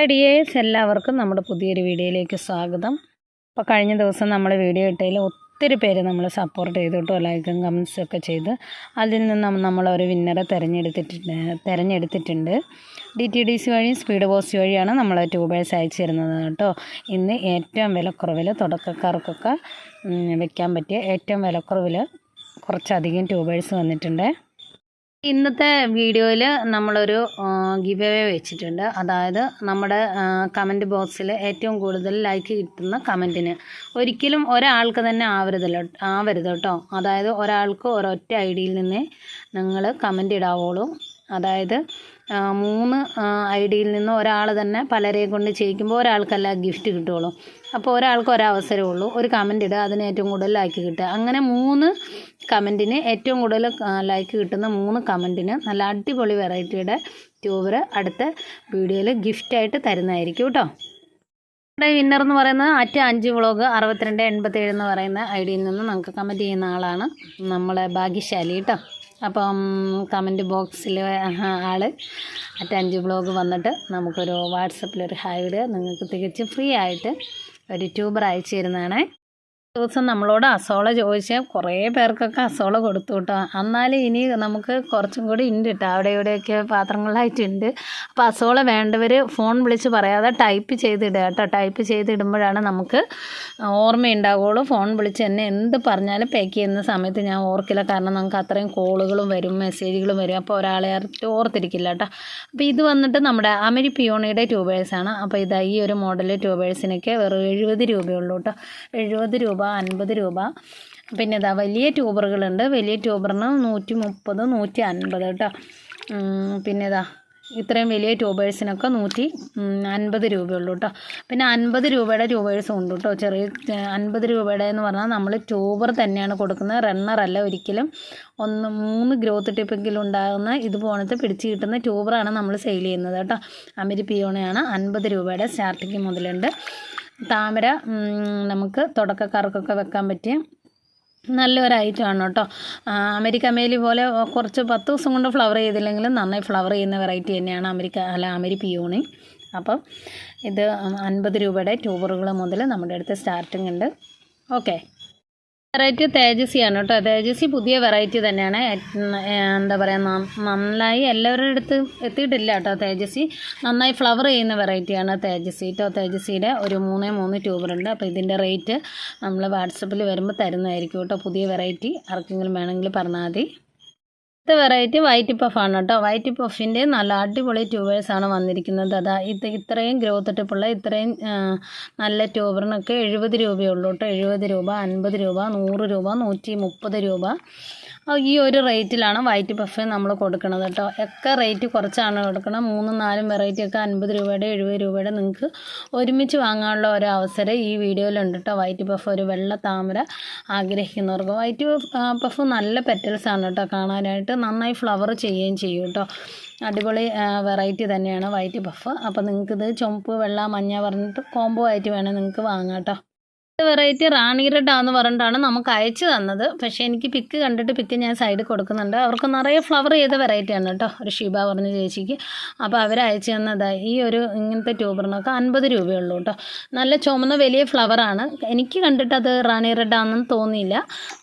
Hi dears, എല്ലാവർക്കും നമ്മുടെ പുതിയൊരു വീഡിയോയിലേക്ക് സ്വാഗതം. അപ്പോൾ കഴിഞ്ഞ ദിവസം നമ്മൾ വീഡിയോ ഇട്ടതിൽ ഒത്തിരി പേര് നമ്മൾ സപ്പോർട്ട് ചെയ്തിട്ടോ ലൈക്കും കമൻസൊക്കെ ചെയ്ത് അതിൽ നിന്ന് നമ്മളൊരു വിന്നറെ തിരഞ്ഞെടുത്തിട്ടുണ്ട്. DTDC വഴിയും സ്പീഡ് പോസ്റ്റ് വഴിയാണ് നമ്മൾ ട്യൂബേഴ്സ് അയച്ചു തരുന്നത് കേട്ടോ. ഇന്ന് ഏറ്റവും വിലക്കുറവിൽ തുടക്കക്കാർക്കൊക്കെ വെക്കാൻ പറ്റിയ ഏറ്റവും വിലക്കുറവിൽ കുറച്ചധികം ട്യൂബേഴ്സ് വന്നിട്ടുണ്ട്. ഇന്നത്തെ വീഡിയോയിൽ നമ്മളൊരു ഗിവ് അവേ വെച്ചിട്ടുണ്ട്. അതായത് നമ്മുടെ കമൻറ്റ് ബോക്സിൽ ഏറ്റവും കൂടുതൽ ലൈക്ക് കിട്ടുന്ന കമൻറ്റിന് ഒരിക്കലും ഒരാൾക്ക് തന്നെ ആവരുത് കേട്ടോ. അതായത് ഒരാൾക്ക് ഒരൊറ്റ ഐഡിയിൽ നിന്നേ നിങ്ങൾ കമൻറ്റ് ഇടാവുള്ളൂ. അതായത് 3 ഐഡിയിൽ നിന്ന് ഒരാൾ തന്നെ പലരെ കൊണ്ട് ചെയ്യിക്കുമ്പോൾ ഒരാൾക്കല്ല ഗിഫ്റ്റ് കിട്ടുള്ളൂ. അപ്പോൾ ഒരാൾക്ക് ഒരവസരമേ ഉള്ളൂ. ഒരു കമൻറ്റ് ഇടുക, അതിന് ഏറ്റവും കൂടുതൽ ലൈക്ക് കിട്ടുക. അങ്ങനെ 3 കമൻറ്റിന് ഏറ്റവും കൂടുതൽ ലൈക്ക് കിട്ടുന്ന 3 കമൻറ്റിന് നല്ല അടിപൊളി വെറൈറ്റിയുടെ ട്യൂബർ അടുത്ത വീഡിയോയിൽ ഗിഫ്റ്റായിട്ട് തരുന്നതായിരിക്കും കേട്ടോ. നമ്മുടെ വിന്നർ എന്ന് പറയുന്നത് @5 വ്ളോഗ് 6287 എന്ന് പറയുന്ന ഐഡിയിൽ നിന്ന് നമുക്ക് കമൻറ്റ് ചെയ്യുന്ന ആളാണ് നമ്മളെ ഭാഗ്യശാലി കേട്ടോ. അപ്പം കമൻറ്റ് ബോക്സിൽ ആൾ @5 വ്ളോഗ് വന്നിട്ട് നമുക്കൊരു വാട്സപ്പിലൊരു ഹായ് ഇടുക. നിങ്ങൾക്ക് തികച്ചും ഫ്രീ ആയിട്ട് ഒരു ട്യൂബർ അയച്ചു തരുന്നതാണ്. ദിവസം നമ്മളോട് അസോള ചോദിച്ചാൽ കുറേ പേർക്കൊക്കെ അസോള കൊടുത്തു കേട്ടോ. എന്നാലും ഇനി നമുക്ക് കുറച്ചും കൂടി ഉണ്ട് കേട്ടോ. അവിടെ ഇവിടെയൊക്കെ പാത്രങ്ങളായിട്ടുണ്ട്. അപ്പോൾ അസോള വേണ്ടവർ ഫോൺ വിളിച്ച് പറയാതെ ടൈപ്പ് ചെയ്തിടുക കേട്ടോ. ടൈപ്പ് ചെയ്തിടുമ്പോഴാണ് നമുക്ക് ഓർമ്മയുണ്ടാവുകയുള്ളൂ. ഫോൺ വിളിച്ച് എന്നെ എന്ത് പറഞ്ഞാലും പാക്ക് ചെയ്യുന്ന സമയത്ത് ഞാൻ ഓർക്കില്ല. കാരണം നമുക്ക് അത്രയും കോളുകളും വരും, മെസ്സേജുകളും വരും. അപ്പോൾ ഒരാളെ ഓർത്തിരിക്കില്ല കേട്ടോ. അപ്പോൾ ഇത് വന്നിട്ട് നമ്മുടെ അമരി പിയോണിയുടെ ട്യൂബേഴ്സാണ്. അപ്പോൾ ഇതാ ഈ ഒരു മോഡൽ ട്യൂബേഴ്സിനൊക്കെ വെറും 70 രൂപയുള്ളൂ കേട്ടോ. 70 രൂപ, 50 രൂപ. പിന്നെ ഇതാ വലിയ ട്യൂബറുകളുണ്ട്. വലിയ ട്യൂബറിന് 130, 150 കേട്ടോ. പിന്നെ ഇതാ ഇത്രയും വലിയ ട്യൂബേഴ്സിനൊക്കെ 150 രൂപയുള്ളൂ കേട്ടോ. പിന്നെ 50 രൂപയുടെ ട്യൂബേഴ്സും ഉണ്ട് കേട്ടോ. ചെറിയ 50 രൂപയുടെ എന്ന് പറഞ്ഞാൽ നമ്മൾ ട്യൂബർ തന്നെയാണ് കൊടുക്കുന്നത്, റണ്ണറല്ല ഒരിക്കലും. 3 ഗ്രോത്ത് ടിപ്പെങ്കിലും ഉണ്ടാകുന്ന ഇതുപോലത്തെ പിടിച്ച് കിട്ടുന്ന ട്യൂബറാണ് നമ്മൾ സെയിൽ ചെയ്യുന്നത് കേട്ടോ. അമരി പിയോണയാണ്. 50 രൂപയുടെ സ്റ്റാർട്ടിങ് മുതലുണ്ട്. താമര നമുക്ക് തുടക്കക്കാർക്കൊക്കെ വെക്കാൻ പറ്റിയ നല്ലൊരു ഐറ്റമാണ് കേട്ടോ. അമേലി പോലെ കുറച്ച് 10 ദിവസം കൊണ്ട് ഫ്ലവർ ചെയ്തില്ലെങ്കിലും നന്നായി ഫ്ലവർ ചെയ്യുന്ന വെറൈറ്റി തന്നെയാണ് അമരി പിയോണി. അപ്പം ഇത് 50 രൂപയുടെ ട്യൂബറുകൾ മുതൽ നമ്മുടെ അടുത്ത് സ്റ്റാർട്ടിങ് ഉണ്ട്. ഓക്കെ, വെറൈറ്റി തേജസ്വിയാണ് കേട്ടോ. തേജസ്വി പുതിയ വെറൈറ്റി തന്നെയാണ്. എന്താ പറയുക, നന്നായി എല്ലാവരുടെ അടുത്ത് എത്തിയിട്ടില്ല കേട്ടോ. തേജസ്വി നന്നായി ഫ്ലവർ ചെയ്യുന്ന വെറൈറ്റിയാണ് തേജസ്വി കേട്ടോ. തേജസ്വിയുടെ ഒരു 3 ട്യൂബറുണ്ട്. അപ്പോൾ ഇതിൻ്റെ റേറ്റ് നമ്മൾ വാട്സപ്പിൽ വരുമ്പോൾ തരുന്നതായിരിക്കും കേട്ടോ. പുതിയ വെറൈറ്റി ആർക്കെങ്കിലും വേണമെങ്കിൽ പറഞ്ഞാൽ മതി. അടുത്ത വെറൈറ്റി വൈറ്റ് പഫാണ് കേട്ടോ. വൈറ്റ് പഫിൻ്റെ നല്ല അടിപൊളി ട്യൂബേഴ്സാണ് വന്നിരിക്കുന്നത്. അതാ ഇത്രയും ഗ്രോത്ത് ടിപ്പുള്ള ഇത്രയും നല്ല ട്യൂബറിനൊക്കെ 70 രൂപയുള്ളൂ കേട്ടോ. 70 രൂപ, 50 രൂപ, 100 രൂപ, 130 രൂപ. ഈ ഒരു റേറ്റിലാണ് വൈറ്റ് പഫ് നമ്മൾ കൊടുക്കുന്നത് കേട്ടോ. ഒക്കെ റേറ്റ് കുറച്ചാണ് കൊടുക്കണം. 3-4 വെറൈറ്റിയൊക്കെ 50 രൂപയുടെ 70 രൂപയുടെ നിങ്ങൾക്ക് ഒരുമിച്ച് വാങ്ങാനുള്ള ഒരു അവസരം ഈ വീഡിയോയിലുണ്ട് കേട്ടോ. വൈറ്റ് പഫ് ഒരു വെള്ള താമര ആഗ്രഹിക്കുന്നവർക്ക് വൈറ്റ് പഫ് നല്ല പെറ്റൽസാണ് കേട്ടോ. കാണാനായിട്ട് നന്നായി ഫ്ലവർ ചെയ്യുകയും ചെയ്യും കേട്ടോ. അടിപൊളി വെറൈറ്റി തന്നെയാണ് വൈറ്റ് പഫ്. അപ്പോൾ നിങ്ങൾക്കിത് ചുവപ്പ്, വെള്ള, മഞ്ഞ പറഞ്ഞിട്ട് കോംബോ ആയിട്ട് വേണം നിങ്ങൾക്ക് വാങ്ങാം കേട്ടോ. വെറൈറ്റി റാണി റെഡ് ആണെന്ന് പറഞ്ഞിട്ടാണ് നമുക്ക് അയച്ചു തന്നത്. പക്ഷേ എനിക്ക് പിക്ക് കണ്ടിട്ട് പിക്ക് ഞാൻ സൈഡിൽ കൊടുക്കുന്നുണ്ട്. അവർക്ക് നിറയെ ഫ്ലവർ ചെയ്ത വെറൈറ്റിയാണ് കേട്ടോ. ഒരു ഷീബ പറഞ്ഞ ചേച്ചിക്ക്. അപ്പോൾ അവർ അയച്ചു തന്നത് ഈ ഒരു ഇങ്ങനത്തെ ട്യൂബറിനൊക്കെ 50 രൂപയുള്ളൂ കേട്ടോ. നല്ല ചുമന്ന വലിയ ഫ്ലവറാണ്. എനിക്ക് കണ്ടിട്ട് അത് റാണി റെഡ് ആണെന്ന് തോന്നിയില്ല.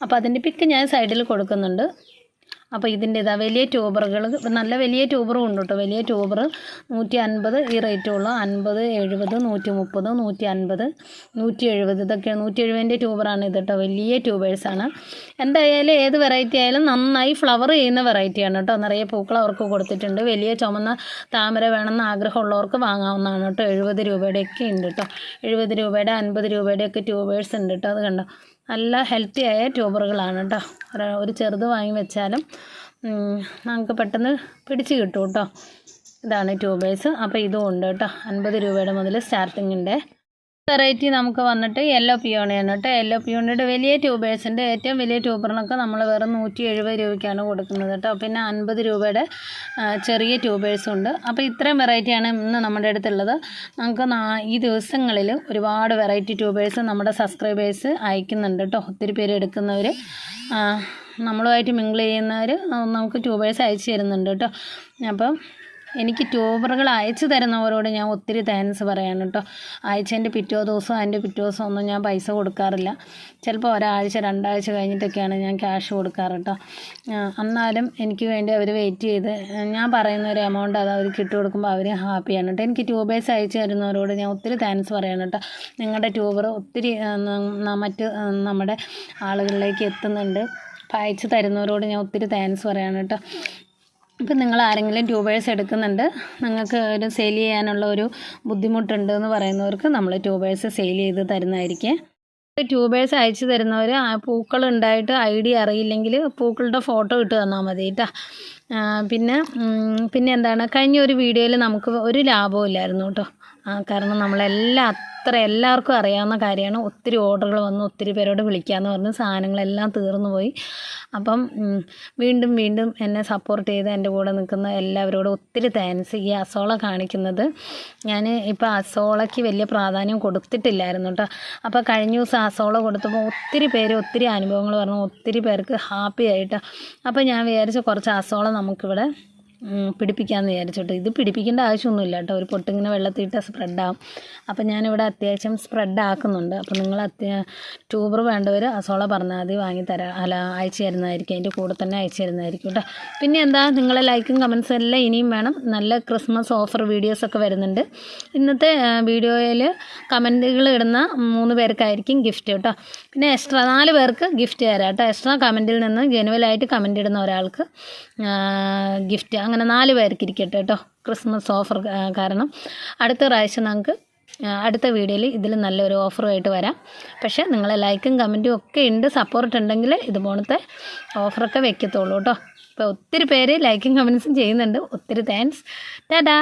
അപ്പോൾ അതിൻ്റെ പിക്ക് ഞാൻ സൈഡിൽ കൊടുക്കുന്നുണ്ട്. അപ്പോൾ ഇതിൻ്റെ ഇതാ വലിയ ട്യൂബറുകൾ, നല്ല വലിയ ട്യൂബറും ഉണ്ട് കേട്ടോ. വലിയ ട്യൂബർ 150 ഈ റേറ്റുള്ളൂ. 50, 70, 130, 150, 170. ഇതൊക്കെ 170ൻ്റെ ട്യൂബറാണ് ഇത് കേട്ടോ. വലിയ ട്യൂബേഴ്സാണ്. എന്തായാലും ഏത് വെറൈറ്റി ആയാലും നന്നായി ഫ്ലവർ ചെയ്യുന്ന വെറൈറ്റിയാണ് കേട്ടോ. നിറയെ പൂക്കൾ അവർക്ക് കൊടുത്തിട്ടുണ്ട്. വലിയ ചുമന്ന താമര വേണമെന്ന് ആഗ്രഹമുള്ളവർക്ക് വാങ്ങാവുന്നതാണ് കേട്ടോ. 70 രൂപയുടെയൊക്കെ ഉണ്ട് കേട്ടോ. 70 രൂപയുടെ 50 രൂപയുടെയൊക്കെ ട്യൂബേഴ്സ് ഉണ്ട് കേട്ടോ. അത് കണ്ടോ, നല്ല ഹെൽത്തി ആയ ട്യൂബറുകളാണ് കേട്ടോ. ഒരു ചെറുത് വാങ്ങി വെച്ചാലും നമുക്ക് പെട്ടെന്ന് പിടിച്ച് കിട്ടും കേട്ടോ. ഇതാണ് ട്യൂബേഴ്സ്. അപ്പോൾ ഇതും ഉണ്ട് കേട്ടോ. 50 രൂപയുടെ മുതൽ സ്റ്റാർട്ടിങ്ങിൻ്റെ വെറൈറ്റി നമുക്ക് വന്നിട്ട് യെല്ലോ പിയോണിയാണ് കേട്ടോ. യെല്ലോ പിയോണിയുടെ വലിയ ട്യൂബേഴ്സിൻ്റെ ഏറ്റവും വലിയ ട്യൂബറിനൊക്കെ നമ്മൾ വെറും 170 രൂപയ്ക്കാണ് കൊടുക്കുന്നത് കേട്ടോ. പിന്നെ 50 രൂപയുടെ ചെറിയ ട്യൂബേഴ്സും ഉണ്ട്. അപ്പോൾ ഇത്രയും വെറൈറ്റിയാണ് ഇന്ന് നമ്മുടെ അടുത്തുള്ളത്. നമുക്ക് ഈ ദിവസങ്ങളിൽ ഒരുപാട് വെറൈറ്റി ട്യൂബേഴ്സ് നമ്മുടെ സബ്സ്ക്രൈബേഴ്സ് അയക്കുന്നുണ്ട് കേട്ടോ. ഒത്തിരി പേര് എടുക്കുന്നവർ, നമ്മളുമായിട്ട് മിങ്കിൾ ചെയ്യുന്നവർ നമുക്ക് ട്യൂബേഴ്സ് അയച്ചു തരുന്നുണ്ട് കേട്ടോ. അപ്പം എനിക്ക് ട്യൂബറുകൾ അയച്ചു തരുന്നവരോട് ഞാൻ ഒത്തിരി താങ്ക്സ് പറയാണ് കേട്ടോ. അയച്ചതിൻ്റെ പിറ്റേ ദിവസം അതിൻ്റെ പിറ്റേ ദിവസം ഒന്നും ഞാൻ പൈസ കൊടുക്കാറില്ല. ചിലപ്പോൾ ഒരാഴ്ച 2 ആഴ്ച കഴിഞ്ഞിട്ടൊക്കെയാണ് ഞാൻ ക്യാഷ് കൊടുക്കാറ് കേട്ടോ. എന്നാലും എനിക്ക് വേണ്ടി അവർ വെയിറ്റ് ചെയ്ത് ഞാൻ പറയുന്ന ഒരു എമൗണ്ട് അത് അവർക്ക് ഇട്ട് കൊടുക്കുമ്പോൾ അവർ ഹാപ്പിയാണ് കേട്ടോ. എനിക്ക് ട്യൂബേഴ്സ് അയച്ചു തരുന്നവരോട് ഞാൻ ഒത്തിരി താങ്ക്സ് പറയാണ് കേട്ടോ. നിങ്ങളുടെ ട്യൂബർ ഒത്തിരി മറ്റ് നമ്മുടെ ആളുകളിലേക്ക് എത്തുന്നുണ്ട്. അപ്പോൾ അയച്ചു തരുന്നവരോട് ഞാൻ ഒത്തിരി താങ്ക്സ് പറയാണ് കേട്ടോ. ഇപ്പം നിങ്ങൾ ആരെങ്കിലും ട്യൂബേഴ്സ് എടുക്കുന്നുണ്ട്, നിങ്ങൾക്ക് ഒരു സെയിൽ ചെയ്യാനുള്ള ഒരു ബുദ്ധിമുട്ടുണ്ട് എന്ന് പറയുന്നവർക്ക് നമ്മൾ ട്യൂബേഴ്സ് സെയിൽ ചെയ്ത് തരുന്നതായിരിക്കും. ട്യൂബേഴ്സ് അയച്ചു തരുന്നവർ പൂക്കൾ ഉണ്ടായിട്ട് ഐഡിയ അറിയില്ലെങ്കിൽ പൂക്കളുടെ ഫോട്ടോ ഇട്ട് തന്നാൽ മതി കേട്ടോ. പിന്നെ എന്താണ്, കഴിഞ്ഞ ഒരു വീഡിയോയിൽ നമുക്ക് ഒരു ലാഭവും ഇല്ലായിരുന്നു കേട്ടോ. കാരണം എല്ലാവർക്കും അറിയാവുന്ന കാര്യമാണ്. ഒത്തിരി ഓർഡറുകൾ വന്നു, ഒത്തിരി പേരോട് വിളിക്കാമെന്ന് പറഞ്ഞ് സാധനങ്ങളെല്ലാം തീർന്നു പോയി. അപ്പം വീണ്ടും എന്നെ സപ്പോർട്ട് ചെയ്ത് എൻ്റെ കൂടെ നിൽക്കുന്ന എല്ലാവരോടും ഒത്തിരി താങ്ക്സ്. ഈ അസോള കാണിക്കുന്നത് ഞാൻ ഇപ്പോൾ അസോളയ്ക്ക് വലിയ പ്രാധാന്യം കൊടുത്തിട്ടില്ലായിരുന്നു കേട്ടോ. അപ്പോൾ കഴിഞ്ഞ ദിവസം അസോള കൊടുത്തപ്പോൾ ഒത്തിരി അനുഭവങ്ങൾ പറഞ്ഞു, ഒത്തിരി പേർക്ക് ഹാപ്പി ആയിട്ട്. അപ്പോൾ ഞാൻ വിചാരിച്ച കുറച്ച് അസോള നമുക്കിവിടെ പിടിപ്പിക്കാമെന്ന് വിചാരിച്ചോട്ടെ. ഇത് പിടിപ്പിക്കേണ്ട ആവശ്യമൊന്നുമില്ല കേട്ടോ, ഒരു പൊട്ടിങ്ങനെ വെള്ളത്തിയിട്ട് സ്പ്രെഡാകും. അപ്പം ഞാനിവിടെ അത്യാവശ്യം സ്പ്രെഡ് ആക്കുന്നുണ്ട്. അപ്പോൾ നിങ്ങൾ ട്യൂബർ വേണ്ടവർ അസോള പറഞ്ഞാൽ മതി, അയച്ചു തരുന്നതായിരിക്കും. അതിൻ്റെ കൂടെ തന്നെ അയച്ചു തരുന്നതായിരിക്കും കേട്ടോ. പിന്നെ എന്താ, നിങ്ങളെ ലൈക്കും കമൻസും എല്ലാം ഇനിയും വേണം. നല്ല ക്രിസ്മസ് ഓഫർ വീഡിയോസൊക്കെ വരുന്നുണ്ട്. ഇന്നത്തെ വീഡിയോയിൽ കമൻറ്റുകൾ ഇടുന്ന 3 പേർക്കായിരിക്കും ഗിഫ്റ്റ് കേട്ടോ. പിന്നെ എക്സ്ട്രാ 4 പേർക്ക് ഗിഫ്റ്റ് തരാം കേട്ടോ. എക്സ്ട്രാ കമൻറ്റിൽ നിന്ന് ജെനുവലായിട്ട് കമൻറ്റ് ഇടുന്ന ഒരാൾക്ക് ഗിഫ്റ്റ്, അങ്ങനെ 4 പേർക്ക് ഇരിക്കട്ടെ കേട്ടോ. ക്രിസ്മസ് ഓഫർ കാരണം അടുത്ത പ്രാവശ്യം നമുക്ക് അടുത്ത വീഡിയോയിൽ ഇതിൽ നല്ലൊരു ഓഫറുമായിട്ട് വരാം. പക്ഷേ നിങ്ങളെ ലൈക്കും കമൻറ്റും ഒക്കെ ഉണ്ട്, സപ്പോർട്ട് ഉണ്ടെങ്കിൽ ഇതുപോലത്തെ ഓഫറൊക്കെ വെക്കത്തുള്ളൂ കേട്ടോ. ഇപ്പോൾ ഒത്തിരി പേര് ലൈക്കും കമൻസും ചെയ്യുന്നുണ്ട്. ഒത്തിരി താങ്ക്സ്. ടാറ്റാ.